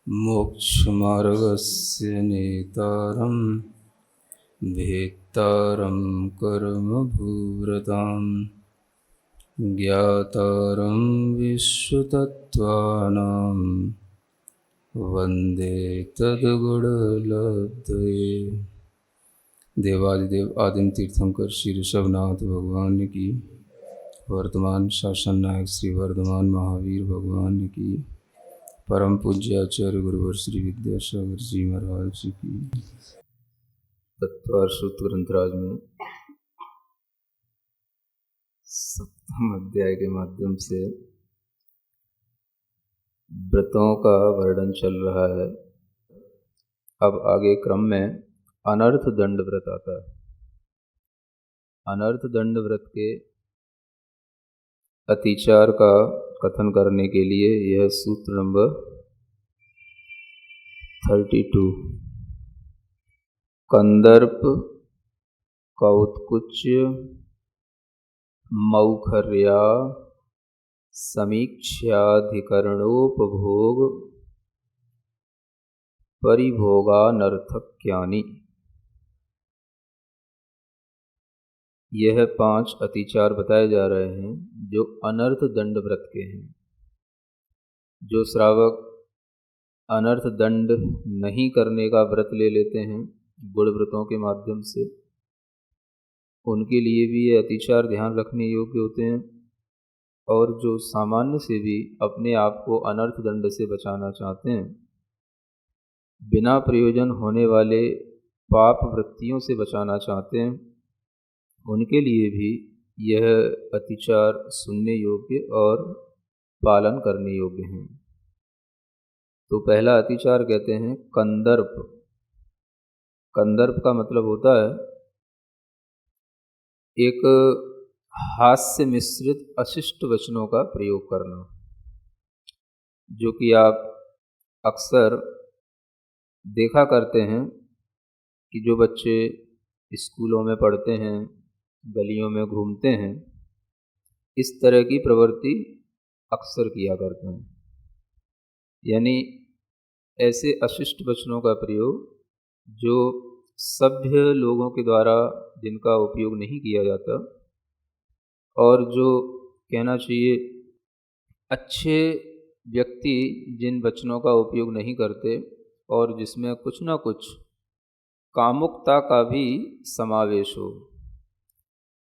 मोक्षमार्गस्य नेतारं भेत्तारं कर्मभूव्रतां ज्ञातारं विश्वतत्त्वानां वन्दे तद्गुणलब्धये। देवादिदेव आदिम तीर्थंकर श्री ऋषभनाथ भगवान की, वर्तमान शासन नायक श्री वर्धमान महावीर भगवान की, परम पूज्य आचार्य गुरुवर श्री विद्यासागर जी महाराज जी की। तत्वार सूत्र ग्रंथराज में सप्तम अध्याय के माध्यम से व्रतों का वर्णन चल रहा है। अब आगे क्रम में अनर्थ दंड व्रत आता है। अनर्थ दंड व्रत के अतिचार का कथन करने के लिए यह सूत्र नंबर 32 कंदर्प कौत्कुच्य मौखर्या समीक्षाधिकरणोपभोग परिभोगानर्थक्यानि, यह 5 अतिचार बताए जा रहे हैं जो अनर्थ दंड व्रत के हैं। जो श्रावक अनर्थ दंड नहीं करने का व्रत ले लेते हैं गुण व्रतों के माध्यम से, उनके लिए भी ये अतिचार ध्यान रखने योग्य होते हैं। और जो सामान्य से भी अपने आप को अनर्थ दंड से बचाना चाहते हैं, बिना प्रयोजन होने वाले पाप वृत्तियों से बचाना चाहते हैं, उनके लिए भी यह अतिचार सुनने योग्य और पालन करने योग्य हैं। तो पहला अतिचार कहते हैं कंदर्प। कंदर्प का मतलब होता है एक हास्य मिश्रित अशिष्ट वचनों का प्रयोग करना, जो कि आप अक्सर देखा करते हैं कि जो बच्चे स्कूलों में पढ़ते हैं, गलियों में घूमते हैं, इस तरह की प्रवृत्ति अक्सर किया करते हैं। यानी ऐसे अशिष्ट वचनों का प्रयोग जो सभ्य लोगों के द्वारा जिनका उपयोग नहीं किया जाता, और जो कहना चाहिए अच्छे व्यक्ति जिन वचनों का उपयोग नहीं करते और जिसमें कुछ ना कुछ कामुकता का भी समावेश हो,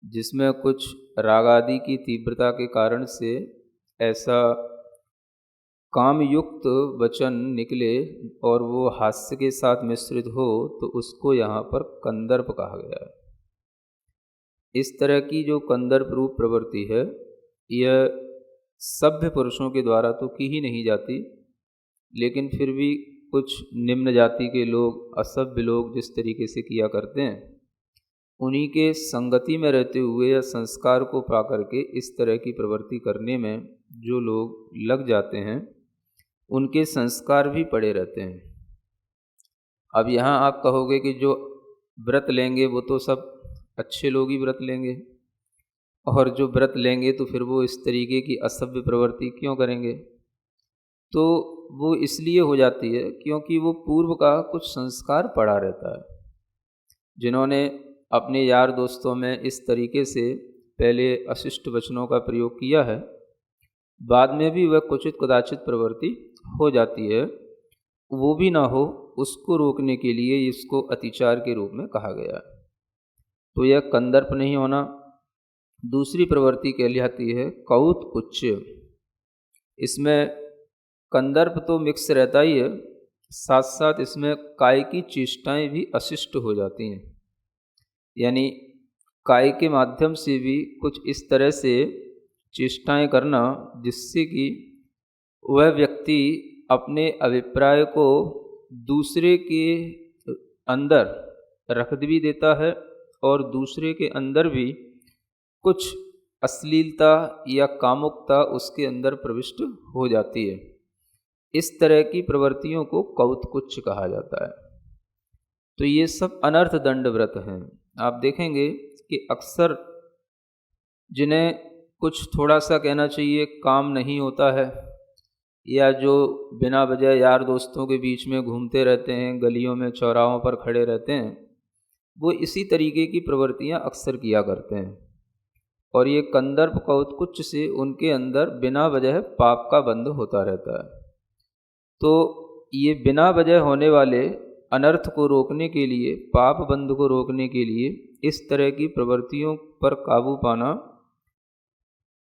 जिसमें कुछ रागादि की तीव्रता के कारण से ऐसा कामयुक्त वचन निकले और वो हास्य के साथ मिश्रित हो, तो उसको यहाँ पर कंदर्प कहा गया है। इस तरह की जो कंदर्प रूप प्रवृत्ति है, यह सभ्य पुरुषों के द्वारा तो की ही नहीं जाती, लेकिन फिर भी कुछ निम्न जाति के लोग, असभ्य लोग जिस तरीके से किया करते हैं, उन्हीं के संगति में रहते हुए या संस्कार को पा करके इस तरह की प्रवृत्ति करने में जो लोग लग जाते हैं, उनके संस्कार भी पड़े रहते हैं। अब यहाँ आप कहोगे कि जो व्रत लेंगे वो तो सब अच्छे लोग ही व्रत लेंगे, और जो व्रत लेंगे तो फिर वो इस तरीके की असभ्य प्रवृत्ति क्यों करेंगे? तो वो इसलिए हो जाती है क्योंकि वो पूर्व का कुछ संस्कार पड़ा रहता है। जिन्होंने अपने यार दोस्तों में इस तरीके से पहले अशिष्ट वचनों का प्रयोग किया है, बाद में भी वह कुचित कदाचित प्रवृत्ति हो जाती है। वो भी ना हो, उसको रोकने के लिए इसको अतिचार के रूप में कहा गया है। तो यह कंदर्प नहीं होना। दूसरी प्रवृत्ति कहलाती है कौत्कुच्य। इसमें कंदर्प तो मिक्स रहता ही है, साथ साथ इसमें काय की चेष्टाएं भी अशिष्ट हो जाती हैं। यानी काय के माध्यम से भी कुछ इस तरह से चेष्टाएं करना जिससे कि वह व्यक्ति अपने अभिप्राय को दूसरे के अंदर रख भी देता है और दूसरे के अंदर भी कुछ अश्लीलता या कामुकता उसके अंदर प्रविष्ट हो जाती है। इस तरह की प्रवृत्तियों को कौत्कुच्च कहा जाता है। तो ये सब अनर्थ दंड व्रत हैं। आप देखेंगे कि अक्सर जिन्हें कुछ थोड़ा सा कहना चाहिए काम नहीं होता है, या जो बिना वजह यार दोस्तों के बीच में घूमते रहते हैं, गलियों में चौराहों पर खड़े रहते हैं, वो इसी तरीके की प्रवृत्तियां अक्सर किया करते हैं। और ये कंदर्प कौतकुच्च से उनके अंदर बिना वजह पाप का बंध होता रहता है। तो ये बिना वजह होने वाले अनर्थ को रोकने के लिए, पाप बंध को रोकने के लिए इस तरह की प्रवृत्तियों पर काबू पाना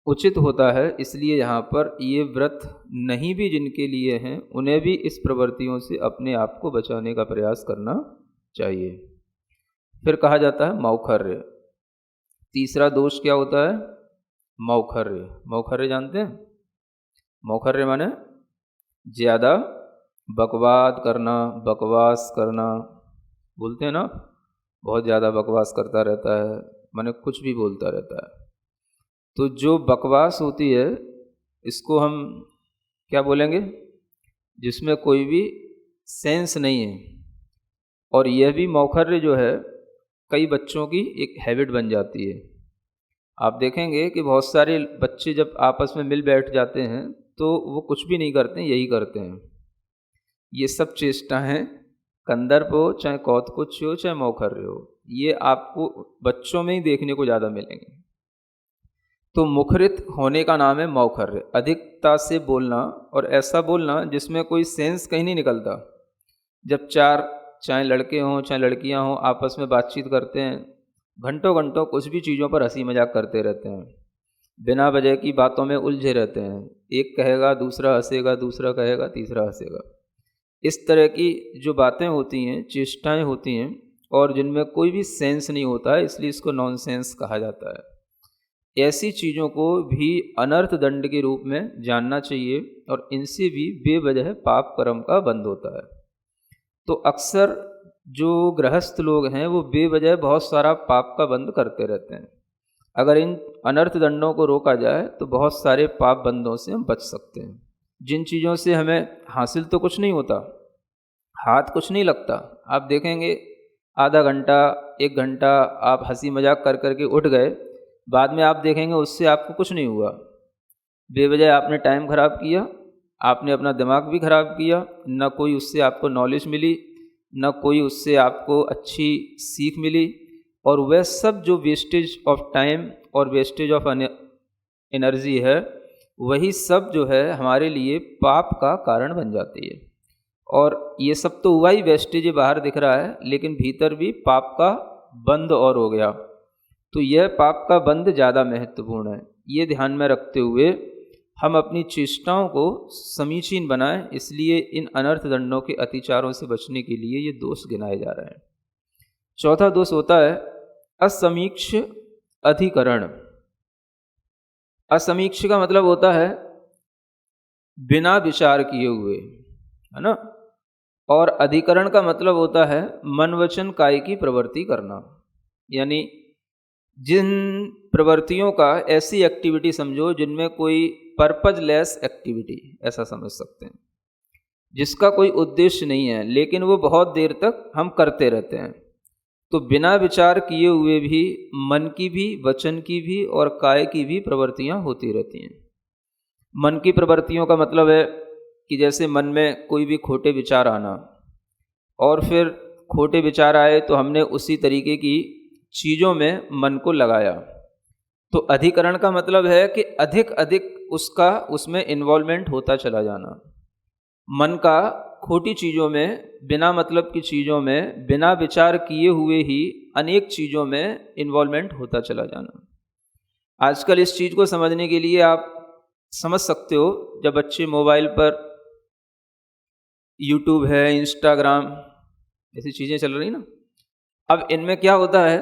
उचित होता है। इसलिए यहाँ पर ये व्रत नहीं भी जिनके लिए हैं, उन्हें भी इस प्रवृत्तियों से अपने आप को बचाने का प्रयास करना चाहिए। फिर कहा जाता है मौखर्य। तीसरा दोष क्या होता है? मौखर्य। मौखर्य जानते हैं? मौखर्य माने ज़्यादा बकवाद करना, बकवास करना, बोलते हैं ना, बहुत ज़्यादा बकवास करता रहता है, माने कुछ भी बोलता रहता है। तो जो बकवास होती है इसको हम क्या बोलेंगे? जिसमें कोई भी सेंस नहीं है। और यह भी मौखर्य जो है कई बच्चों की एक हैबिट बन जाती है। आप देखेंगे कि बहुत सारे बच्चे जब आपस में मिल बैठ जाते हैं तो वो कुछ भी नहीं करते, यही करते हैं। ये सब चेष्टाएं, कंदर्प हो, चाहे कौतकुच्च हो, चाहे मौखर्य हो, ये आपको बच्चों में ही देखने को ज़्यादा मिलेंगे। तो मुखरित होने का नाम है मौखर्य। अधिकता से बोलना, और ऐसा बोलना जिसमें कोई सेंस कहीं नहीं निकलता। जब चार, चाहे लड़के हों चाहे लड़कियां हों, आपस में बातचीत करते हैं, घंटों घंटों कुछ भी चीज़ों पर हंसी मजाक करते रहते हैं, बिना वजह की बातों में उलझे रहते हैं। एक कहेगा, दूसरा हंसेगा, दूसरा कहेगा, तीसरा हंसेगा। इस तरह की जो बातें होती हैं, चेष्टाएं होती हैं, और जिनमें कोई भी सेंस नहीं होता है, इसलिए इसको नॉनसेंस कहा जाता है। ऐसी चीज़ों को भी अनर्थ दंड के रूप में जानना चाहिए, और इनसे भी बेवजह पाप कर्म का बंध होता है। तो अक्सर जो गृहस्थ लोग हैं वो बेवजह बहुत सारा पाप का बंध करते रहते हैं। अगर इन अनर्थ दंडों को रोका जाए तो बहुत सारे पाप बंधों से हम बच सकते हैं। जिन चीज़ों से हमें हासिल तो कुछ नहीं होता, हाथ कुछ नहीं लगता। आप देखेंगे आधा घंटा, 1 घंटा आप हंसी मजाक कर करके उठ गए, बाद में आप देखेंगे उससे आपको कुछ नहीं हुआ। बेवजह आपने टाइम खराब किया, आपने अपना दिमाग भी खराब किया, न कोई उससे आपको नॉलेज मिली, न कोई उससे आपको अच्छी सीख मिली। और वह सब जो वेस्टेज ऑफ टाइम और वेस्टेज ऑफ एनर्जी है, वही सब जो है हमारे लिए पाप का कारण बन जाती है। और ये सब तो हुआ ही, वेस्टेज बाहर दिख रहा है, लेकिन भीतर भी पाप का बंध और हो गया। तो यह पाप का बंध ज़्यादा महत्वपूर्ण है। ये ध्यान में रखते हुए हम अपनी चेष्टाओं को समीचीन बनाएं। इसलिए इन अनर्थ दंडों के अतिचारों से बचने के लिए ये दोष गिनाए जा रहे हैं। चौथा दोष होता है असमीक्ष अधिकरण। असमीक्ष का मतलब होता है बिना विचार किए हुए, है ना। और अधिकरण का मतलब होता है मन वचन काय की प्रवृत्ति करना। यानी जिन प्रवृत्तियों का, ऐसी एक्टिविटी समझो जिनमें कोई पर्पजलेस एक्टिविटी, ऐसा समझ सकते हैं, जिसका कोई उद्देश्य नहीं है, लेकिन वो बहुत देर तक हम करते रहते हैं। तो बिना विचार किए हुए भी मन की भी, वचन की भी और काय की भी प्रवृत्तियां होती रहती हैं। मन की प्रवृत्तियों का मतलब है कि जैसे मन में कोई भी खोटे विचार आना, और फिर खोटे विचार आए तो हमने उसी तरीके की चीज़ों में मन को लगाया। तो अधिकरण का मतलब है कि अधिक अधिक उसमें इन्वॉल्वमेंट होता चला जाना। मन का खोटी चीज़ों में, बिना मतलब की चीज़ों में, बिना विचार किए हुए ही अनेक चीज़ों में इन्वॉल्वमेंट होता चला जाना। आजकल इस चीज़ को समझने के लिए आप समझ सकते हो, जब बच्चे मोबाइल पर यूट्यूब है, इंस्टाग्राम, ऐसी चीज़ें चल रही ना, अब इनमें क्या होता है,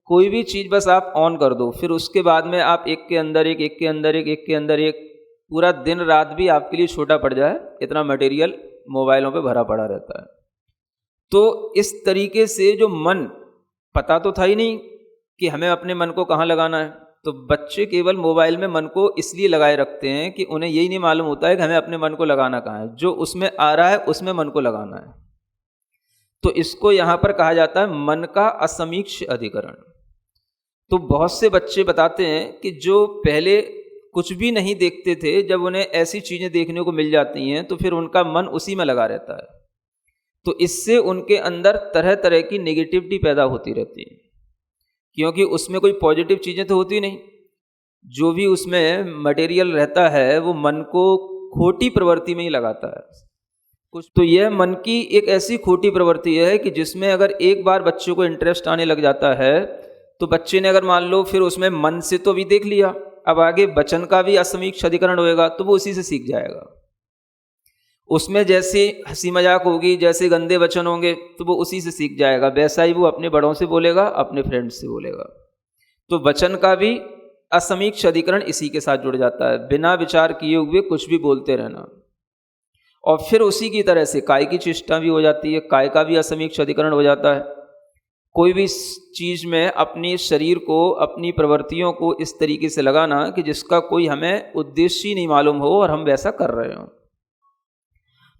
कोई भी चीज़ बस आप ऑन कर दो, फिर उसके बाद में आप एक के अंदर एक, एक के अंदर एक, एक के अंदर एक, पूरा दिन रात भी आपके लिए छोटा पड़ जाए, इतना मटेरियल मोबाइलों पे भरा पड़ा रहता है। तो इस तरीके से जो मन, पता तो था ही नहीं कि हमें अपने मन को कहाँ लगाना है, तो बच्चे केवल मोबाइल में मन को इसलिए लगाए रखते हैं कि उन्हें यही नहीं मालूम होता है कि हमें अपने मन को लगाना कहाँ है। जो उसमें आ रहा है उसमें मन को लगाना है। तो इसको यहाँ पर कहा जाता है मन का असमीक्ष अधिकरण। तो बहुत से बच्चे बताते हैं कि जो पहले कुछ भी नहीं देखते थे, जब उन्हें ऐसी चीज़ें देखने को मिल जाती हैं तो फिर उनका मन उसी में लगा रहता है। तो इससे उनके अंदर तरह तरह की नेगेटिविटी पैदा होती रहती है, क्योंकि उसमें कोई पॉजिटिव चीज़ें तो होती नहीं। जो भी उसमें मटेरियल रहता है वो मन को खोटी प्रवृत्ति में ही लगाता है कुछ। तो यह मन की एक ऐसी खोटी प्रवृत्ति है कि जिसमें अगर एक बार बच्चों को इंटरेस्ट आने लग जाता है तो बच्चे ने अगर मान लो फिर उसमें मन से तो भी देख लिया, अब आगे वचन का भी असमीक्ष अधिकरण होएगा तो वो उसी से सीख जाएगा। उसमें जैसे हंसी मजाक होगी, जैसे गंदे वचन होंगे तो वो उसी से सीख जाएगा, वैसा ही वो अपने बड़ों से बोलेगा, अपने फ्रेंड्स से बोलेगा। तो वचन का भी असमीक्ष अधिकरण इसी के साथ जुड़ जाता है, बिना विचार किए हुए कुछ भी बोलते रहना। और फिर उसी की तरह से काय की चेष्टा भी हो जाती है, काय का भी असमीक्ष अधिकरण हो जाता है। कोई भी चीज़ में अपने शरीर को, अपनी प्रवृत्तियों को इस तरीके से लगाना कि जिसका कोई हमें उद्देश्य ही नहीं मालूम हो और हम वैसा कर रहे हों।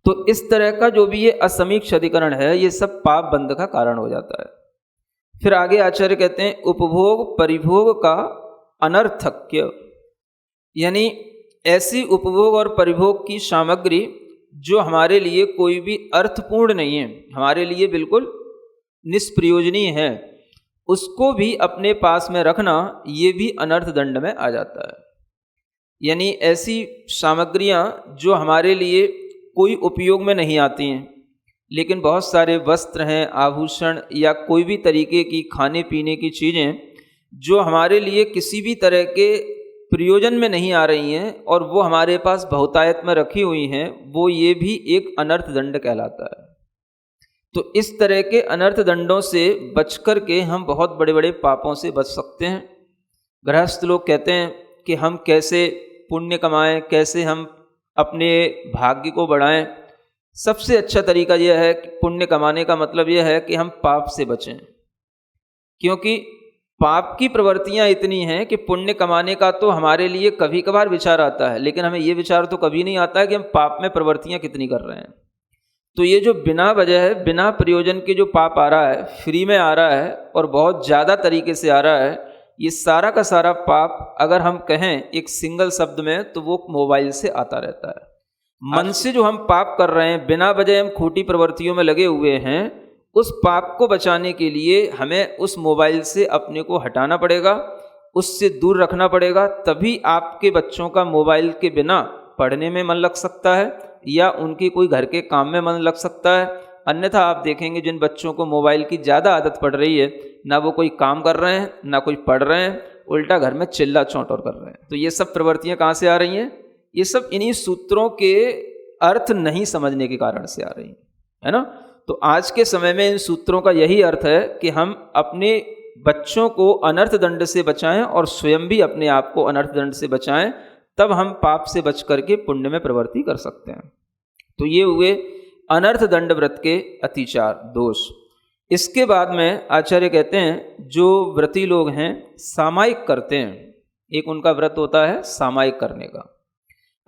तो इस तरह का जो भी ये असमीक्ष अधिकरण है, ये सब पाप बंध का कारण हो जाता है। फिर आगे आचार्य कहते हैं उपभोग परिभोग का अनर्थक्य, यानी ऐसी उपभोग और परिभोग की सामग्री जो हमारे लिए कोई भी अर्थपूर्ण नहीं है, हमारे लिए बिल्कुल निष्प्रयोजनीय है, उसको भी अपने पास में रखना, ये भी अनर्थ दंड में आ जाता है। यानी ऐसी सामग्रियां जो हमारे लिए कोई उपयोग में नहीं आती हैं, लेकिन बहुत सारे वस्त्र हैं, आभूषण या कोई भी तरीके की खाने पीने की चीज़ें जो हमारे लिए किसी भी तरह के प्रयोजन में नहीं आ रही हैं और वो हमारे पास बहुतायत में रखी हुई हैं, वो ये भी एक अनर्थ दंड कहलाता है। तो इस तरह के अनर्थ दंडों से बच कर के हम बहुत बड़े बड़े पापों से बच सकते हैं। गृहस्थ लोग कहते हैं कि हम कैसे पुण्य कमाएं, कैसे हम अपने भाग्य को बढ़ाएं। सबसे अच्छा तरीका यह है कि पुण्य कमाने का मतलब यह है कि हम पाप से बचें, क्योंकि पाप की प्रवृत्तियां इतनी हैं कि पुण्य कमाने का तो हमारे लिए कभी कभार विचार आता है, लेकिन हमें ये विचार तो कभी नहीं आता है कि हम पाप में प्रवृत्तियां कितनी कर रहे हैं। तो ये जो बिना वजह है, बिना प्रयोजन के जो पाप आ रहा है, फ्री में आ रहा है और बहुत ज़्यादा तरीके से आ रहा है, ये सारा का सारा पाप अगर हम कहें एक सिंगल शब्द में तो वो मोबाइल से आता रहता है। मन से जो हम पाप कर रहे हैं, बिना वजह हम खोटी प्रवृत्तियों में लगे हुए हैं, उस पाप को बचाने के लिए हमें उस मोबाइल से अपने को हटाना पड़ेगा, उससे दूर रखना पड़ेगा। तभी आपके बच्चों का मोबाइल के बिना पढ़ने में मन लग सकता है या उनके कोई घर के काम में मन लग सकता है। अन्यथा आप देखेंगे जिन बच्चों को मोबाइल की ज़्यादा आदत पड़ रही है, ना वो कोई काम कर रहे हैं, ना कोई पढ़ रहे हैं, उल्टा घर में चिल्ला चौंटौर कर रहे हैं। तो ये सब प्रवृत्तियाँ कहाँ से आ रही हैं? ये सब इन्हीं सूत्रों के अर्थ नहीं समझने के कारण से आ रही हैं, है ना। तो आज के समय में इन सूत्रों का यही अर्थ है कि हम अपने बच्चों को अनर्थ दंड से बचाएं और स्वयं भी अपने आप को अनर्थ दंड से बचाएं, तब हम पाप से बच करके पुण्य में प्रवृत्ति कर सकते हैं। तो ये हुए अनर्थ दंड व्रत के अतिचार दोष। इसके बाद में आचार्य कहते हैं जो व्रती लोग हैं सामायिक करते हैं, एक उनका व्रत होता है सामायिक करने का।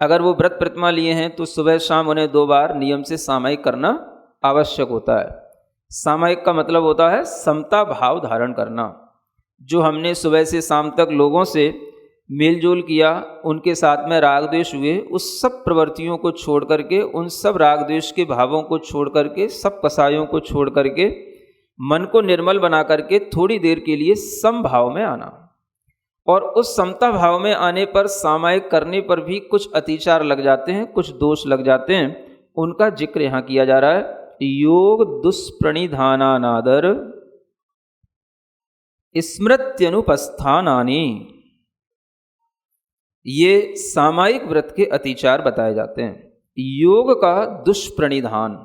अगर वो व्रत प्रतिमा लिए हैं तो सुबह शाम उन्हें 2 बार नियम से सामायिक करना आवश्यक होता है। सामायिक का मतलब होता है समता भाव धारण करना। जो हमने सुबह से शाम तक लोगों से मेलजोल किया, उनके साथ में राग द्वेष हुए, उस सब प्रवृत्तियों को छोड़ करके, उन सब राग द्वेष के भावों को छोड़ करके, सब कसायों को छोड़ करके, मन को निर्मल बना करके थोड़ी देर के लिए समभाव में आना। और उस समता भाव में आने पर सामायिक करने पर भी कुछ अतिचार लग जाते हैं, कुछ दोष लग जाते हैं। उनका जिक्र यहाँ किया जा रहा है। योग दुष्प्रणिधानानादर स्मृत्यनुपस्थानानि, ये सामायिक व्रत के अतिचार बताए जाते हैं। योग का दुष्प्रणिधान,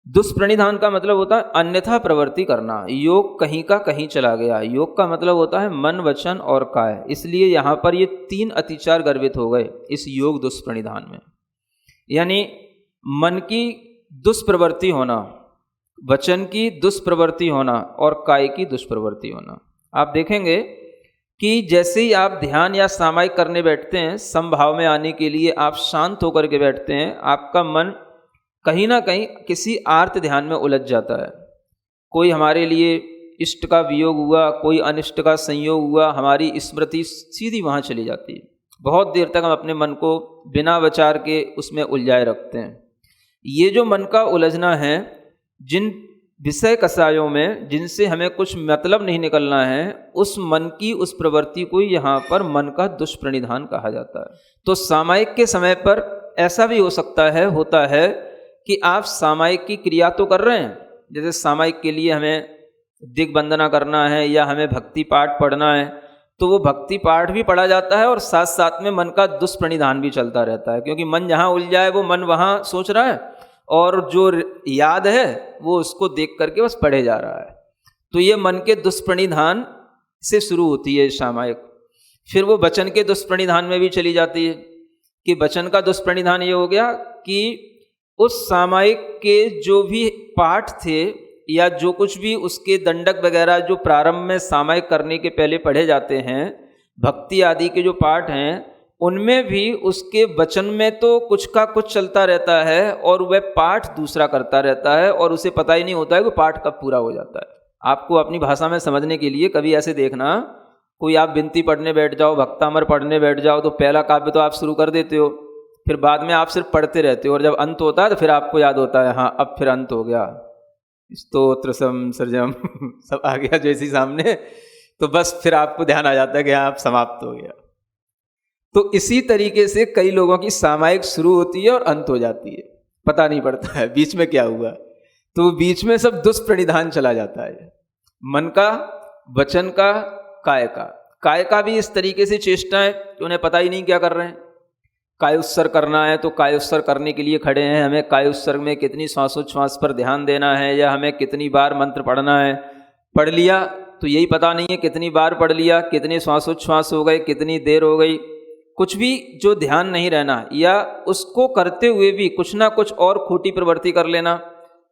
दुष्प्रणिधान का मतलब होता है अन्यथा प्रवृत्ति करना। योग कहीं का कहीं चला गया। योग का मतलब होता है मन, वचन और काय। इसलिए यहाँ पर ये 3 अतिचार गर्भित हो गए इस योग दुष्प्रणिधान में। यानी मन की दुष्प्रवृत्ति होना, वचन की दुष्प्रवृत्ति होना और काय की दुष्प्रवृत्ति होना। आप देखेंगे कि जैसे ही आप ध्यान या सामायिक करने बैठते हैं, समभाव में आने के लिए आप शांत होकर के बैठते हैं, आपका मन कहीं ना कहीं किसी आर्त ध्यान में उलझ जाता है। कोई हमारे लिए इष्ट का वियोग हुआ, कोई अनिष्ट का संयोग हुआ, हमारी स्मृति सीधी वहाँ चली जाती है। बहुत देर तक हम अपने मन को बिना विचार के उसमें उलझाए रखते हैं। ये जो मन का उलझना है, जिन विषय कसायों में जिनसे हमें कुछ मतलब नहीं निकलना है, उस मन की उस प्रवृत्ति को यहाँ पर मन का दुष्प्रणिधान कहा जाता है। तो सामायिक के समय पर ऐसा भी हो सकता है, होता है कि आप सामायिक की क्रिया तो कर रहे हैं, जैसे सामायिक के लिए हमें दिग्बंधना करना है या हमें भक्ति पाठ पढ़ना है, तो वो भक्ति पाठ भी पढ़ा जाता है और साथ साथ में मन का दुष्प्रणिधान भी चलता रहता है, क्योंकि मन जहाँ उलझा है वो मन वहाँ सोच रहा है और जो याद है वो उसको देख करके बस पढ़े जा रहा है। तो ये मन के दुष्प्रणिधान से शुरू होती है सामायिक। फिर वो वचन के दुष्प्रणिधान में भी चली जाती है कि वचन का दुष्प्रणिधान ये हो गया कि उस सामायिक के जो भी पाठ थे या जो कुछ भी उसके दंडक वगैरह जो प्रारंभ में सामायिक करने के पहले पढ़े जाते हैं, भक्ति आदि के जो पाठ हैं, उनमें भी उसके वचन में तो कुछ का कुछ चलता रहता है और वह पाठ दूसरा करता रहता है और उसे पता ही नहीं होता है कि पाठ कब पूरा हो जाता है। आपको अपनी भाषा में समझने के लिए कभी ऐसे देखना, कोई आप विनती पढ़ने बैठ जाओ, भक्तामर पढ़ने बैठ जाओ, तो पहला काव्य तो आप शुरू कर देते हो, फिर बाद में आप सिर्फ पढ़ते रहते हो और जब अंत होता है तो फिर आपको याद होता है हाँ अब फिर अंत हो गया, स्तोत्र संसर्जम सब आ गया जैसी सामने, तो बस फिर आपको ध्यान आ जाता है कि हाँ अब समाप्त हो गया। तो इसी तरीके से कई लोगों की सामायिक शुरू होती है और अंत हो जाती है, पता नहीं पड़ता है बीच में क्या हुआ, तो बीच में सब दुष्प्रणिधान चला जाता है, मन का, वचन का, काय का भी इस तरीके से चेष्टाएं कि उन्हें पता ही नहीं क्या कर रहे हैं। काय उत्सर्ग करना है तो काय उत्सर्ग करने के लिए खड़े हैं, हमें काय उत्सर्ग में कितनी श्वासोच्छ्वास पर ध्यान देना है या हमें कितनी बार मंत्र पढ़ना है, पढ़ लिया तो यही पता नहीं है कितनी बार पढ़ लिया, कितने श्वासोच्छ्वास हो गए, कितनी देर हो गई, कुछ भी जो ध्यान नहीं रहना, या उसको करते हुए भी कुछ ना कुछ और खोटी प्रवृत्ति कर लेना,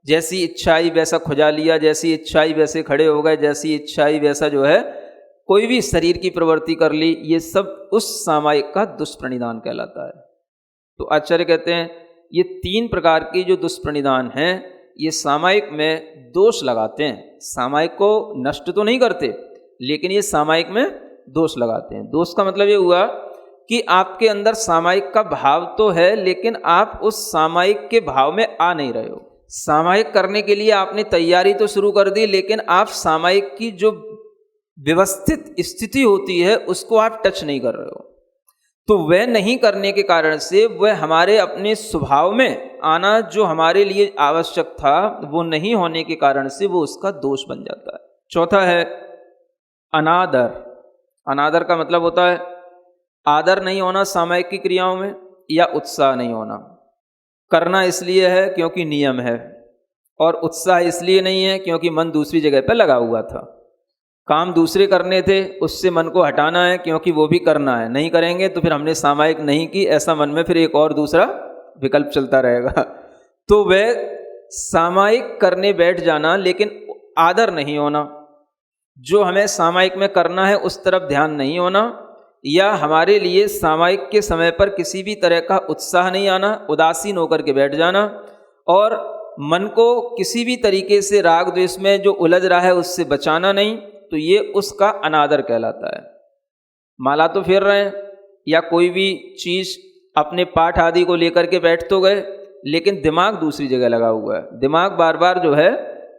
जैसी इच्छा आई वैसा खुजा लिया, जैसी इच्छा आई वैसे खड़े हो गए, जैसी इच्छा आई वैसा जो है कोई भी शरीर की प्रवृत्ति कर ली, ये सब उस सामायिक का दुष्प्रणिधान कहलाता है। तो आचार्य कहते हैं ये 3 प्रकार के जो दुष्प्रणिधान हैं ये सामायिक में दोष लगाते हैं, सामायिक को नष्ट तो नहीं करते लेकिन ये सामायिक में दोष लगाते हैं। दोष का मतलब ये हुआ कि आपके अंदर सामायिक का भाव तो है लेकिन आप उस सामायिक के भाव में आ नहीं रहे हो। सामायिक करने के लिए आपने तैयारी तो शुरू कर दी लेकिन आप सामायिक की जो व्यवस्थित स्थिति होती है उसको आप टच नहीं कर रहे हो, तो वह नहीं करने के कारण से वह हमारे अपने स्वभाव में आना जो हमारे लिए आवश्यक था वो नहीं होने के कारण से वो उसका दोष बन जाता है। चौथा है अनादर। अनादर का मतलब होता है आदर नहीं होना सामायिक की क्रियाओं में, या उत्साह नहीं होना। करना इसलिए है क्योंकि नियम है और उत्साह इसलिए नहीं है क्योंकि मन दूसरी जगह पर लगा हुआ था, काम दूसरे करने थे उससे मन को हटाना है क्योंकि वो भी करना है, नहीं करेंगे तो फिर हमने सामायिक नहीं की, ऐसा मन में फिर एक और दूसरा विकल्प चलता रहेगा। तो वह सामायिक करने बैठ जाना लेकिन आदर नहीं होना, जो हमें सामायिक में करना है उस तरफ ध्यान नहीं होना, या हमारे लिए सामायिक के समय पर किसी भी तरह का उत्साह नहीं आना, उदासीन होकर के बैठ जाना और मन को किसी भी तरीके से राग द्वेष में जो उलझ रहा है उससे बचाना नहीं, तो ये उसका अनादर कहलाता है। माला तो फेर रहे हैं या कोई भी चीज़ अपने पाठ आदि को लेकर के बैठ तो गए लेकिन दिमाग दूसरी जगह लगा हुआ है, दिमाग बार बार जो है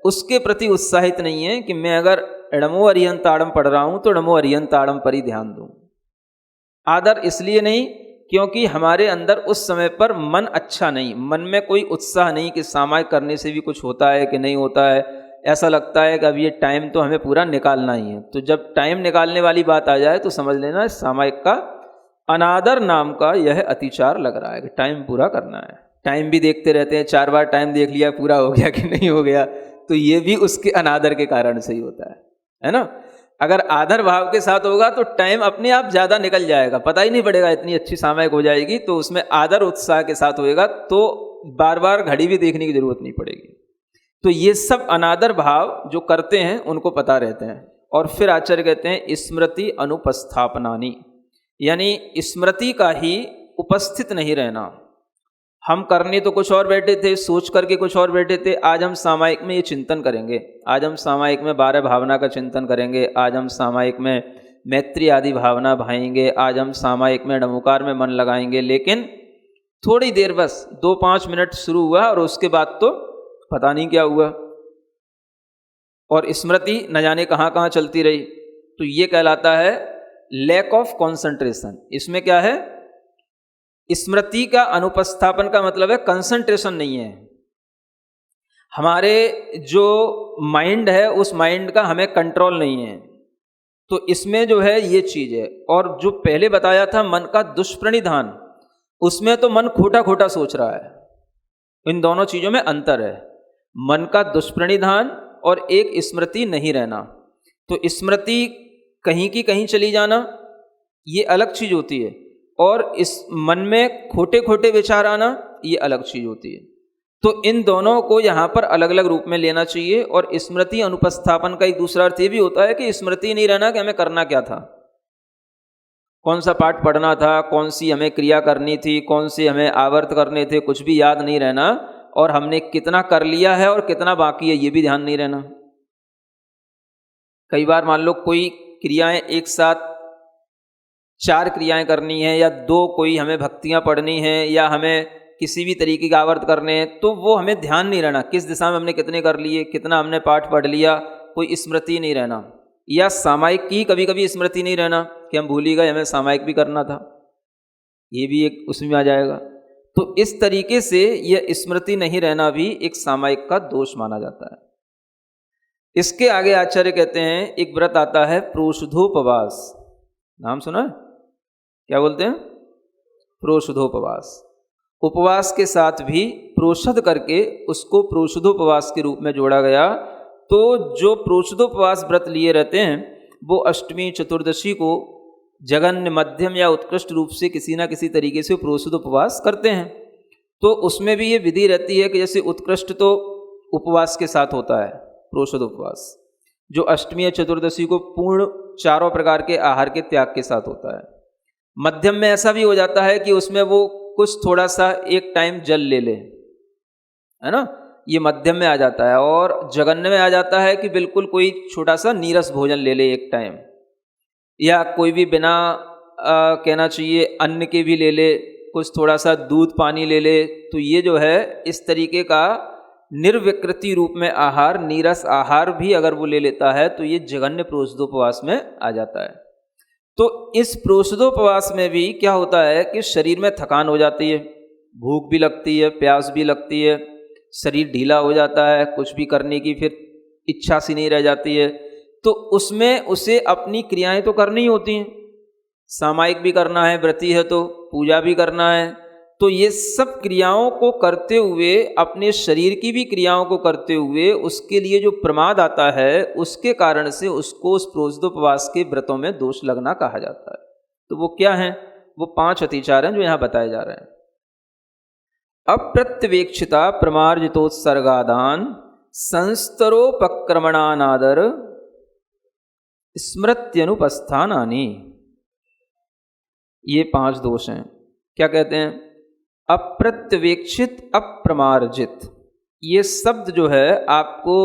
उसके प्रति उत्साहित नहीं है कि मैं अगर एडमो अरिहंत ताड़म पढ़ रहा हूँ तो एडमो अरिहंत ताड़म पर ही ध्यान दूँ। आदर इसलिए नहीं क्योंकि हमारे अंदर उस समय पर मन अच्छा नहीं, मन में कोई उत्साह नहीं कि सामायिक करने से भी कुछ होता है कि नहीं होता है, ऐसा लगता है कि अब ये टाइम तो हमें पूरा निकालना ही है। तो जब टाइम निकालने वाली बात आ जाए तो समझ लेना सामायिक का अनादर नाम का यह अतिचार लग रहा है कि टाइम पूरा करना है। टाइम भी देखते रहते हैं, 4 बार टाइम देख लिया पूरा हो गया कि नहीं हो गया, तो ये भी उसके अनादर के कारण से ही होता है ना। अगर आदर भाव के साथ होगा तो टाइम अपने आप ज़्यादा निकल जाएगा, पता ही नहीं पड़ेगा, इतनी अच्छी सामायिक हो जाएगी। तो उसमें आदर उत्साह के साथ होएगा तो बार बार घड़ी भी देखने की जरूरत नहीं पड़ेगी। तो ये सब अनादर भाव जो करते हैं उनको पता रहते हैं। और फिर आचार्य कहते हैं स्मृति अनुपस्थापनानि, यानी स्मृति का ही उपस्थित नहीं रहना। हम करने तो कुछ और बैठे थे, सोच करके कुछ और बैठे थे, आज हम सामायिक में ये चिंतन करेंगे, आज हम सामायिक में 12 भावना का चिंतन करेंगे, आज हम सामायिक में मैत्री आदि भावना भाएंगे, आज हम सामायिक में नमोकार में मन लगाएंगे, लेकिन थोड़ी देर बस 2-5 मिनट शुरू हुआ और उसके बाद तो पता नहीं क्या हुआ, और स्मृति न जाने कहाँ कहाँ चलती रही। तो ये कहलाता है लैक ऑफ कंसंट्रेशन। इसमें क्या है, स्मृति का अनुपस्थापन का मतलब है कंसंट्रेशन नहीं है। हमारे जो माइंड है उस माइंड का हमें कंट्रोल नहीं है। तो इसमें जो है ये चीज है। और जो पहले बताया था मन का दुष्प्रणिधान, उसमें तो मन खोटा खोटा सोच रहा है। इन दोनों चीजों में अंतर है, मन का दुष्प्रणिधान और एक स्मृति नहीं रहना। तो स्मृति कहीं की कहीं चली जाना ये अलग चीज होती है, और इस मन में खोटे खोटे विचार आना ये अलग चीज होती है। तो इन दोनों को यहाँ पर अलग अलग रूप में लेना चाहिए। और स्मृति अनुपस्थापन का एक दूसरा अर्थ ये भी होता है कि स्मृति नहीं रहना कि हमें करना क्या था, कौन सा पाठ पढ़ना था, कौन सी हमें क्रिया करनी थी, कौन से हमें आवर्त करने थे, कुछ भी याद नहीं रहना, और हमने कितना कर लिया है और कितना बाकी है ये भी ध्यान नहीं रहना। कई बार मान लो कोई क्रियाएं एक साथ 4 क्रियाएं करनी है, या 2 कोई हमें भक्तियां पढ़नी है, या हमें किसी भी तरीके का आवर्त करने हैं, तो वो हमें ध्यान नहीं रहना किस दिशा में हमने कितने कर लिए, कितना हमने पाठ पढ़ लिया, कोई स्मृति नहीं रहना। या सामायिक की कभी कभी स्मृति नहीं रहना कि हम भूल ही गए, हमें सामायिक भी करना था, ये भी एक उसमें आ जाएगा। तो इस तरीके से यह स्मृति नहीं रहना भी एक सामायिक का दोष माना जाता है। इसके आगे आचार्य कहते हैं एक व्रत आता है प्रोषधोपवास। नाम सुना है? क्या बोलते हैं? प्रोषधोपवास। उपवास के साथ भी प्रोषध करके उसको प्रोषधोपवास के रूप में जोड़ा गया। तो जो प्रोषधोपवास व्रत लिए रहते हैं वो अष्टमी चतुर्दशी को जघन्य मध्यम या उत्कृष्ट रूप से किसी ना किसी तरीके से प्रोषधोपवास करते हैं। तो उसमें भी ये विधि रहती है कि जैसे उत्कृष्ट तो उपवास के साथ होता है प्रोषधोपवास, जो अष्टमी या चतुर्दशी को पूर्ण 4 प्रकार के आहार के त्याग के साथ होता है। मध्यम में ऐसा भी हो जाता है कि उसमें वो कुछ थोड़ा सा एक टाइम जल ले ले, है ना, ये मध्यम में आ जाता है। और जघन्य में आ जाता है कि बिल्कुल कोई छोटा सा नीरस भोजन ले ले एक टाइम, या कोई भी बिना कहना चाहिए अन्न के भी ले ले, कुछ थोड़ा सा दूध पानी ले ले। तो ये जो है इस तरीके का निर्विकृति रूप में आहार, नीरस आहार भी अगर वो ले लेता है तो ये जघन्य प्रोषधोपवास में आ जाता है। तो इस प्रोषधोपवास में भी क्या होता है कि शरीर में थकान हो जाती है, भूख भी लगती है, प्यास भी लगती है, शरीर ढीला हो जाता है, कुछ भी करने की फिर इच्छा सी नहीं रह जाती है। तो उसमें उसे अपनी क्रियाएं तो करनी होती हैं, सामायिक भी करना है, व्रती है तो पूजा भी करना है। तो ये सब क्रियाओं को करते हुए, अपने शरीर की भी क्रियाओं को करते हुए उसके लिए जो प्रमाद आता है उसके कारण से उसको उस प्रोषधोपवास के व्रतों में दोष लगना कहा जाता है। तो वो क्या है? वो 5 अतिचार हैं जो यहाँ बताए जा रहे हैं। अप्रत्यवेक्षिता प्रमार्जितोत्सर्गादान संस्तरोपक्रमणानादर स्मृत्यनुपस्थानानि, ये 5 दोष हैं। क्या कहते हैं? अप्रत्यवेक्षित, अप्रमार्जित, ये शब्द जो है आपको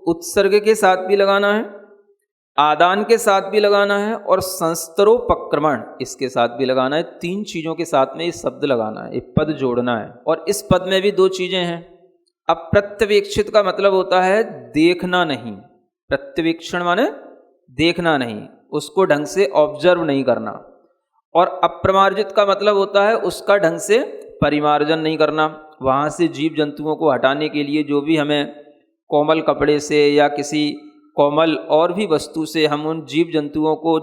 उत्सर्ग के साथ भी लगाना है, आदान के साथ भी लगाना है, और संस्तरोपक्रमण इसके साथ भी लगाना है। 3 चीजों के साथ में ये शब्द लगाना है, एक पद जोड़ना है। और इस पद में भी 2 चीजें हैं। अप्रत्यवेक्षित का मतलब होता है देखना नहीं, प्रत्यवेक्षण माने देखना नहीं, उसको ढंग से ऑब्जर्व नहीं करना। और अप्रमार्जित का मतलब होता है उसका ढंग से परिमार्जन नहीं करना। वहाँ से जीव जंतुओं को हटाने के लिए जो भी हमें कोमल कपड़े से या किसी कोमल और भी वस्तु से हम उन जीव जंतुओं को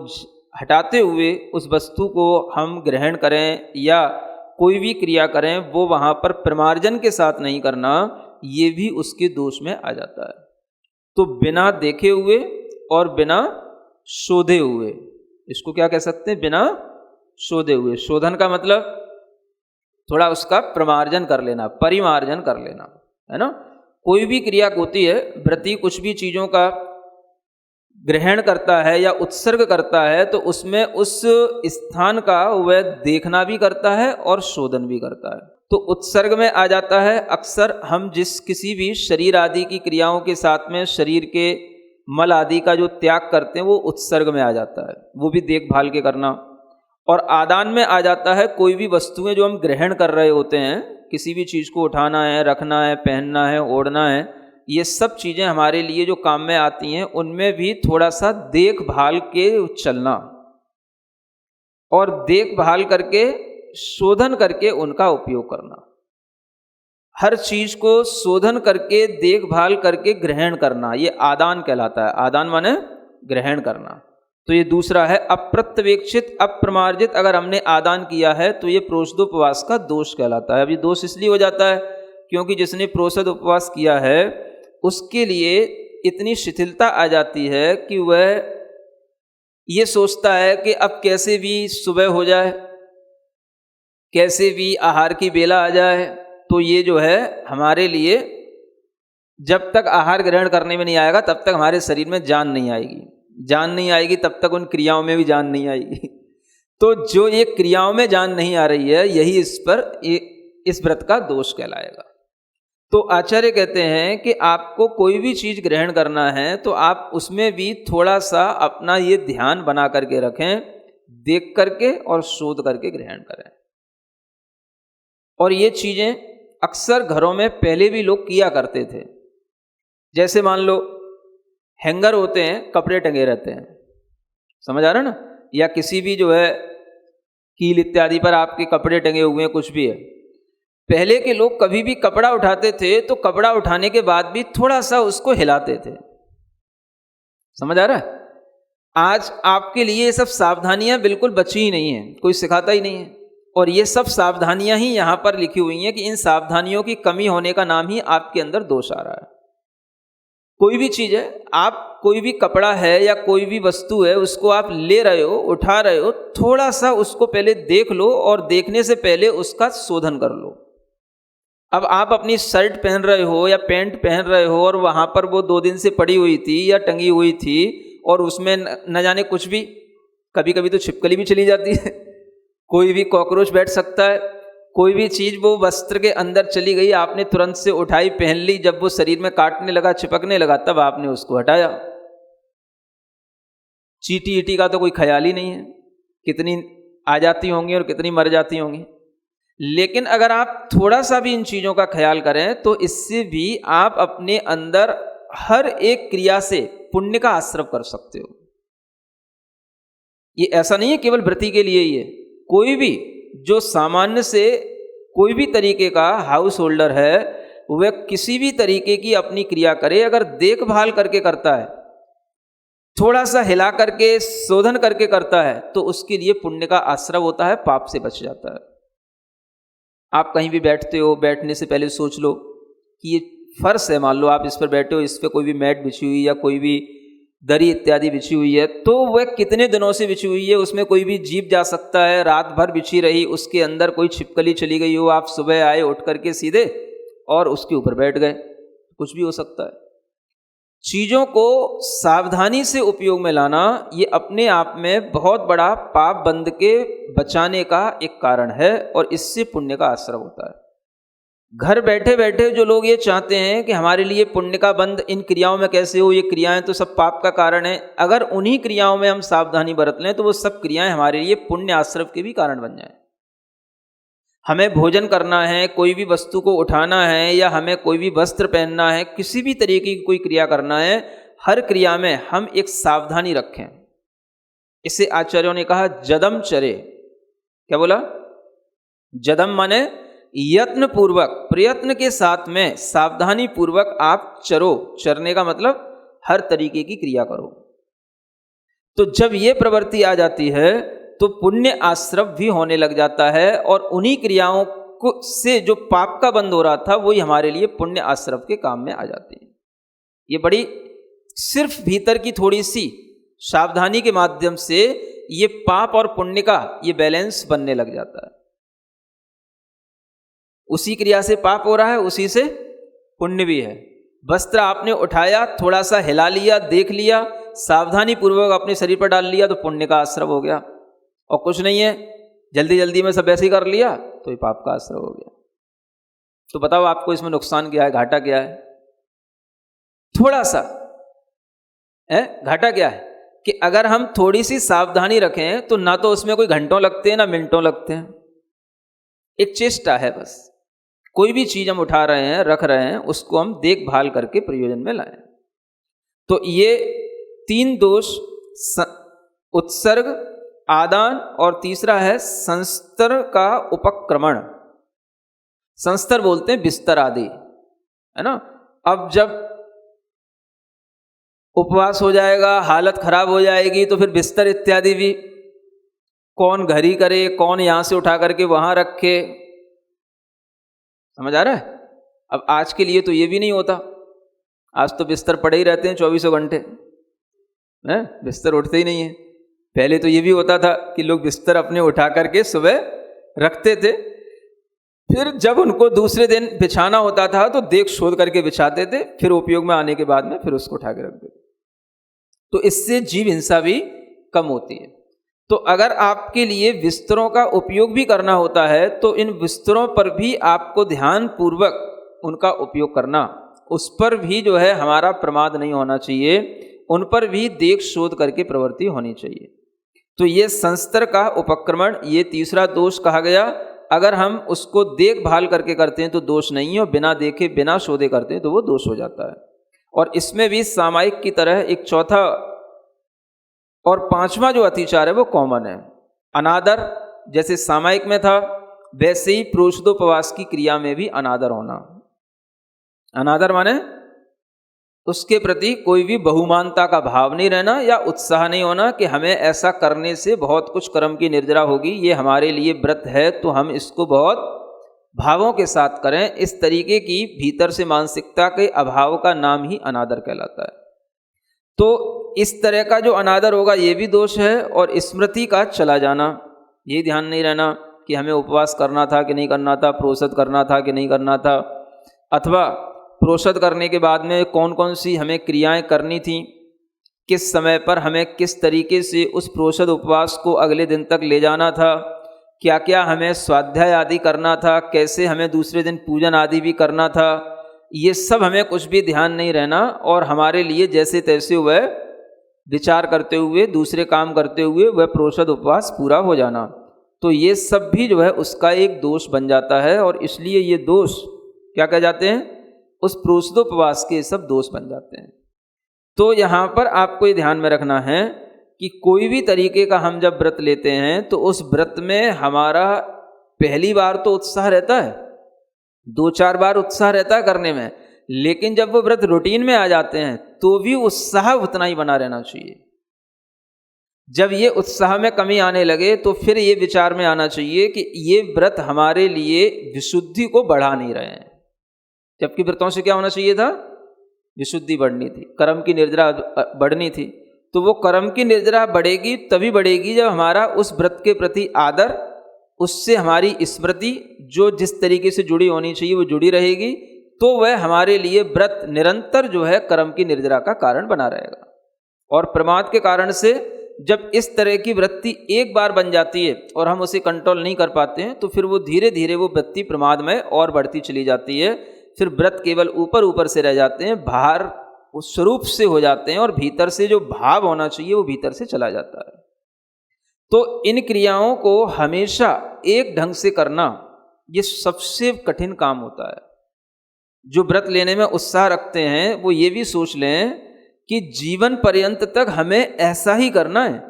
हटाते हुए उस वस्तु को हम ग्रहण करें या कोई भी क्रिया करें, वो वहाँ पर परिमार्जन के साथ नहीं करना, ये भी उसके दोष में आ जाता है। तो बिना देखे हुए और बिना शोधे हुए, इसको क्या कह सकते हैं? बिना शोधे हुए। शोधन का मतलब थोड़ा उसका प्रमार्जन कर लेना, परिमार्जन कर लेना, है ना। कोई भी क्रिया होती है, व्रती कुछ भी चीजों का ग्रहण करता है या उत्सर्ग करता है तो उसमें उस स्थान का वह देखना भी करता है और शोधन भी करता है। तो उत्सर्ग में आ जाता है अक्सर हम जिस किसी भी शरीर आदि की क्रियाओं के साथ में शरीर के मल आदि का जो त्याग करते हैं वो उत्सर्ग में आ जाता है, वो भी देखभाल के करना। और आदान में आ जाता है कोई भी वस्तुएं जो हम ग्रहण कर रहे होते हैं, किसी भी चीज़ को उठाना है, रखना है, पहनना है, ओढ़ना है, ये सब चीज़ें हमारे लिए जो काम में आती हैं उनमें भी थोड़ा सा देखभाल के चलना और देखभाल करके शोधन करके उनका उपयोग करना। हर चीज को शोधन करके देखभाल करके ग्रहण करना, ये आदान कहलाता है। आदान माने ग्रहण करना। तो ये दूसरा है अप्रत्यवेक्षित अप्रमार्जित। अगर हमने आदान किया है तो ये प्रोषदोपवास का दोष कहलाता है। अब ये दोष इसलिए हो जाता है क्योंकि जिसने प्रोषद उपवास किया है उसके लिए इतनी शिथिलता आ जाती है कि वह ये सोचता है कि अब कैसे भी सुबह हो जाए, कैसे भी आहार की बेला आ जाए, तो ये जो है हमारे लिए जब तक आहार ग्रहण करने में नहीं आएगा तब तक हमारे शरीर में जान नहीं आएगी। जान नहीं आएगी तब तक उन क्रियाओं में भी जान नहीं आएगी। तो जो ये क्रियाओं में जान नहीं आ रही है यही इस व्रत का दोष कहलाएगा। तो आचार्य कहते हैं कि आपको कोई भी चीज ग्रहण करना है तो आप उसमें भी थोड़ा सा अपना ये ध्यान बना करके रखें, देख करके और शोध करके ग्रहण करें। और ये चीजें अक्सर घरों में पहले भी लोग किया करते थे। जैसे मान लो हैंगर होते हैं, कपड़े टंगे रहते हैं, समझ आ रहा है ना, या किसी भी जो है कील इत्यादि पर आपके कपड़े टंगे हुए हैं, कुछ भी है। पहले के लोग कभी भी कपड़ा उठाते थे तो कपड़ा उठाने के बाद भी थोड़ा सा उसको हिलाते थे, समझ आ रहा है। आज आपके लिए ये सब सावधानियां बिल्कुल बची ही नहीं है, कोई सिखाता ही नहीं है। और ये सब सावधानियां ही यहां पर लिखी हुई हैं कि इन सावधानियों की कमी होने का नाम ही आपके अंदर दोष आ रहा है। कोई भी चीज है, आप कोई भी कपड़ा है या कोई भी वस्तु है उसको आप ले रहे हो, उठा रहे हो, थोड़ा सा उसको पहले देख लो और देखने से पहले उसका शोधन कर लो। अब आप अपनी शर्ट पहन रहे हो या पैंट पहन रहे हो और वहां पर वो 2 दिन से पड़ी हुई थी या टंगी हुई थी और उसमें न जाने कुछ भी, कभी कभी तो छिपकली भी चली जाती है, कोई भी कॉकरोच बैठ सकता है, कोई भी चीज वो वस्त्र के अंदर चली गई, आपने तुरंत से उठाई, पहन ली, जब वो शरीर में काटने लगा, चिपकने लगा, तब आपने उसको हटाया। चींटी ईटी का तो कोई ख्याल ही नहीं है, कितनी आ जाती होंगी और कितनी मर जाती होंगी। लेकिन अगर आप थोड़ा सा भी इन चीजों का ख्याल करें तो इससे भी आप अपने अंदर हर एक क्रिया से पुण्य का आश्रव कर सकते हो। ये ऐसा नहीं है केवल व्रती के लिए ही है, कोई भी जो सामान्य से कोई भी तरीके का हाउस होल्डर है वह किसी भी तरीके की अपनी क्रिया करे, अगर देखभाल करके करता है, थोड़ा सा हिला करके शोधन करके करता है, तो उसके लिए पुण्य का आश्रव होता है, पाप से बच जाता है। आप कहीं भी बैठते हो, बैठने से पहले सोच लो कि ये फर्श है, मान लो आप इस पर बैठे हो, इस पर कोई भी मैट बिछी हुई या कोई भी दरी इत्यादि बिछी हुई है, तो वह कितने दिनों से बिछी हुई है, उसमें कोई भी जीव जा सकता है, रात भर बिछी रही, उसके अंदर कोई छिपकली चली गई हो, आप सुबह आए उठ करके सीधे और उसके ऊपर बैठ गए, कुछ भी हो सकता है। चीजों को सावधानी से उपयोग में लाना ये अपने आप में बहुत बड़ा पाप बंध के बचाने का एक कारण है और इससे पुण्य का आश्रय होता है। घर बैठे बैठे जो लोग ये चाहते हैं कि हमारे लिए पुण्य का बंध इन क्रियाओं में कैसे हो, ये क्रियाएं तो सब पाप का कारण है, अगर उन्हीं क्रियाओं में हम सावधानी बरत लें तो वो सब क्रियाएं हमारे लिए पुण्य आश्रय के भी कारण बन जाएं। हमें भोजन करना है, कोई भी वस्तु को उठाना है या हमें कोई भी वस्त्र पहनना है, किसी भी तरीके की कोई क्रिया करना है, हर क्रिया में हम एक सावधानी रखें। इसे आचार्यों ने कहा जदम चरे। क्या बोला? जदम माने यत्न पूर्वक, प्रयत्न के साथ में सावधानी पूर्वक आप चरो। चरने का मतलब हर तरीके की क्रिया करो। तो जब ये प्रवृत्ति आ जाती है तो पुण्य आश्रव भी होने लग जाता है और उन्हीं क्रियाओं को से जो पाप का बंध हो रहा था वही हमारे लिए पुण्य आश्रव के काम में आ जाती है। ये बड़ी सिर्फ भीतर की थोड़ी सी सावधानी के माध्यम से ये पाप और पुण्य का ये बैलेंस बनने लग जाता है। उसी क्रिया से पाप हो रहा है, उसी से पुण्य भी है। वस्त्र आपने उठाया, थोड़ा सा हिला लिया, देख लिया, सावधानी पूर्वक अपने शरीर पर डाल लिया तो पुण्य का आश्रव हो गया। और कुछ नहीं है, जल्दी जल्दी में सब ऐसे ही कर लिया तो ये पाप का आश्रय हो गया। तो बताओ आपको इसमें नुकसान क्या है, घाटा क्या है? थोड़ा सा है। घाटा क्या है कि अगर हम थोड़ी सी सावधानी रखें तो ना तो उसमें कोई घंटों लगते हैं ना मिनटों लगते हैं, एक चेष्टा है बस। कोई भी चीज हम उठा रहे हैं, रख रहे हैं, उसको हम देखभाल करके प्रयोजन में लाएं। तो ये 3 दोष, उत्सर्ग, आदान, और तीसरा है संस्तर का उपक्रमण। संस्तर बोलते हैं बिस्तर आदि, है ना। अब जब उपवास हो जाएगा, हालत खराब हो जाएगी, तो फिर बिस्तर इत्यादि भी कौन घर ही करे, कौन यहां से उठा करके वहां रखे, समझ आ रहा है। अब आज के लिए तो ये भी नहीं होता, आज तो बिस्तर पड़े ही रहते हैं 24 घंटे, हैं, बिस्तर उठते ही नहीं है। पहले तो ये भी होता था कि लोग बिस्तर अपने उठा करके सुबह रखते थे, फिर जब उनको दूसरे दिन बिछाना होता था तो देख शोध करके बिछाते थे, फिर उपयोग में आने के बाद में फिर उसको उठा के रख देते। तो इससे जीव हिंसा भी कम होती है। तो अगर आपके लिए बिस्तरों का उपयोग भी करना होता है तो इन बिस्तरों पर भी आपको ध्यान पूर्वक उनका उपयोग करना, उस पर भी जो है हमारा प्रमाद नहीं होना चाहिए, उन पर भी देख शोध करके प्रवृत्ति होनी चाहिए। तो ये संस्तर का उपक्रमण, ये तीसरा दोष कहा गया। अगर हम उसको देखभाल करके करते हैं तो दोष नहीं है, और बिना देखे बिना शोधे करते हैं तो वो दोष हो जाता है। और इसमें भी सामायिक की तरह एक चौथा और पांचवा जो अतिचार है वो कॉमन है। अनादर जैसे सामायिक में था, वैसे ही प्रोषदोपवास की क्रिया में भी अनादर होना। अनादर माने उसके प्रति कोई भी बहुमानता का भाव नहीं रहना या उत्साह नहीं होना कि हमें ऐसा करने से बहुत कुछ कर्म की निर्जरा होगी, ये हमारे लिए व्रत है तो हम इसको बहुत भावों के साथ करें। इस तरीके की भीतर से मानसिकता के अभाव का नाम ही अनादर कहलाता है। तो इस तरह का जो अनादर होगा ये भी दोष है। और स्मृति का चला जाना, ये ध्यान नहीं रहना कि हमें उपवास करना था कि नहीं करना था, प्रोषद करना था कि नहीं करना था, अथवा प्रोषद करने के बाद में कौन कौन सी हमें क्रियाएं करनी थी, किस समय पर हमें किस तरीके से उस प्रोषद उपवास को अगले दिन तक ले जाना था, क्या क्या हमें स्वाध्याय आदि करना था, कैसे हमें दूसरे दिन पूजन आदि भी करना था, ये सब हमें कुछ भी ध्यान नहीं रहना और हमारे लिए जैसे तैसे वह विचार करते हुए, दूसरे काम करते हुए वह प्रोषद उपवास पूरा हो जाना। तो ये सब भी जो है उसका एक दोष बन जाता है। और इसलिए ये दोष क्या कह जाते हैं, उस प्रोषदोपवास के सब दोष बन जाते हैं। तो यहाँ पर आपको ये ध्यान में रखना है कि कोई भी तरीके का हम जब व्रत लेते हैं तो उस व्रत में हमारा पहली बार तो उत्साह रहता है, 2-4 बार उत्साह रहता है करने में, लेकिन जब वो व्रत रूटीन में आ जाते हैं तो भी उत्साह उतना ही बना रहना चाहिए। जब ये उत्साह में कमी आने लगे तो फिर ये विचार में आना चाहिए कि ये व्रत हमारे लिए विशुद्धि को बढ़ा नहीं रहे हैं, जबकि व्रतों से क्या होना चाहिए था, विशुद्धि बढ़नी थी, कर्म की निर्जरा बढ़नी थी। तो वो कर्म की निर्जरा बढ़ेगी तभी बढ़ेगी जब हमारा उस व्रत के प्रति आदर, उससे हमारी स्मृति जो जिस तरीके से जुड़ी होनी चाहिए वो जुड़ी रहेगी, तो वह हमारे लिए व्रत निरंतर जो है कर्म की निर्जरा का कारण बना रहेगा। और प्रमाद के कारण से जब इस तरह की वृत्ति एक बार बन जाती है और हम उसे कंट्रोल नहीं कर पाते हैं तो फिर वो धीरे धीरे वो वृत्ति प्रमाद में और बढ़ती चली जाती है। फिर व्रत केवल ऊपर ऊपर से रह जाते हैं, बाहर उस स्वरूप से हो जाते हैं और भीतर से जो भाव होना चाहिए वो भीतर से चला जाता है। तो इन क्रियाओं को हमेशा एक ढंग से करना ये सबसे कठिन काम होता है। जो व्रत लेने में उत्साह रखते हैं वो ये भी सोच लें कि जीवन पर्यंत तक हमें ऐसा ही करना है।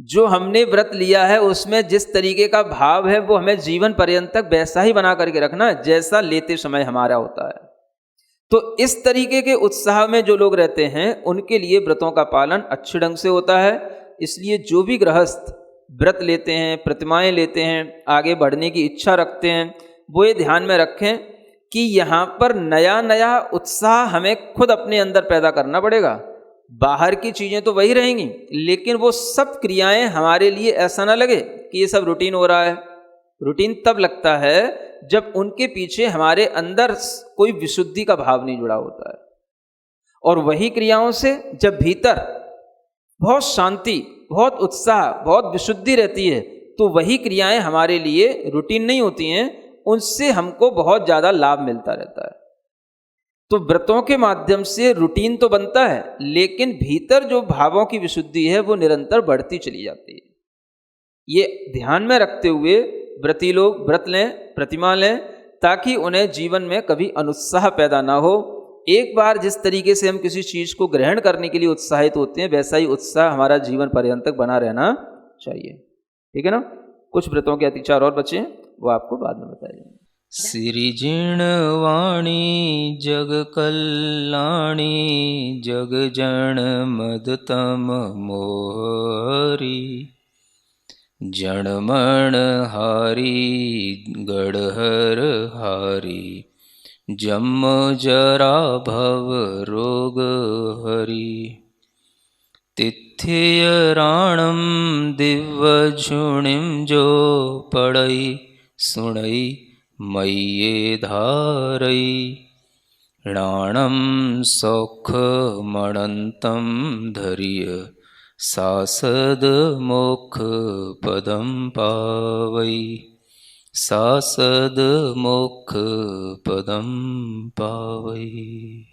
जो हमने व्रत लिया है उसमें जिस तरीके का भाव है वो हमें जीवन पर्यंत तक वैसा ही बना करके रखना है जैसा लेते समय हमारा होता है। तो इस तरीके के उत्साह में जो लोग रहते हैं उनके लिए व्रतों का पालन अच्छे ढंग से होता है। इसलिए जो भी गृहस्थ व्रत लेते हैं, प्रतिमाएं लेते हैं, आगे बढ़ने की इच्छा रखते हैं, वो ये ध्यान में रखें कि यहाँ पर नया नया उत्साह हमें खुद अपने अंदर पैदा करना पड़ेगा। बाहर की चीज़ें तो वही रहेंगी, लेकिन वो सब क्रियाएं हमारे लिए ऐसा ना लगे कि ये सब रूटीन हो रहा है। रूटीन तब लगता है जब उनके पीछे हमारे अंदर कोई विशुद्धि का भाव नहीं जुड़ा होता है। और वही क्रियाओं से जब भीतर बहुत शांति, बहुत उत्साह, बहुत विशुद्धि रहती है तो वही क्रियाएं हमारे लिए रूटीन नहीं होती हैं, उनसे हमको बहुत ज़्यादा लाभ मिलता रहता है। तो व्रतों के माध्यम से रूटीन तो बनता है, लेकिन भीतर जो भावों की विशुद्धि है वो निरंतर बढ़ती चली जाती है। ये ध्यान में रखते हुए व्रती लोग व्रत लें, प्रतिमा लें, ताकि उन्हें जीवन में कभी अनुत्साह पैदा ना हो। एक बार जिस तरीके से हम किसी चीज़ को ग्रहण करने के लिए उत्साहित होते हैं, वैसा ही उत्साह हमारा जीवन पर्यंत तक बना रहना चाहिए। ठीक है ना। कुछ व्रतों के अतिचार और बचे हैं, वो आपको बाद में बताए जाएंगे। श्रीजिण वाणी जग कल्याणी जग जन मदतम मोहरी जणमण हारी गढ़हर हारी जम जरा भव रोग हरि तिथ्य राणम दिव्य झुणिम जो पड़ई सुणई मय्ये धारई राणम सौख मणंतम धर्य सासद मोक्ष पदम पावई सासद मोक्ष पदम पावई।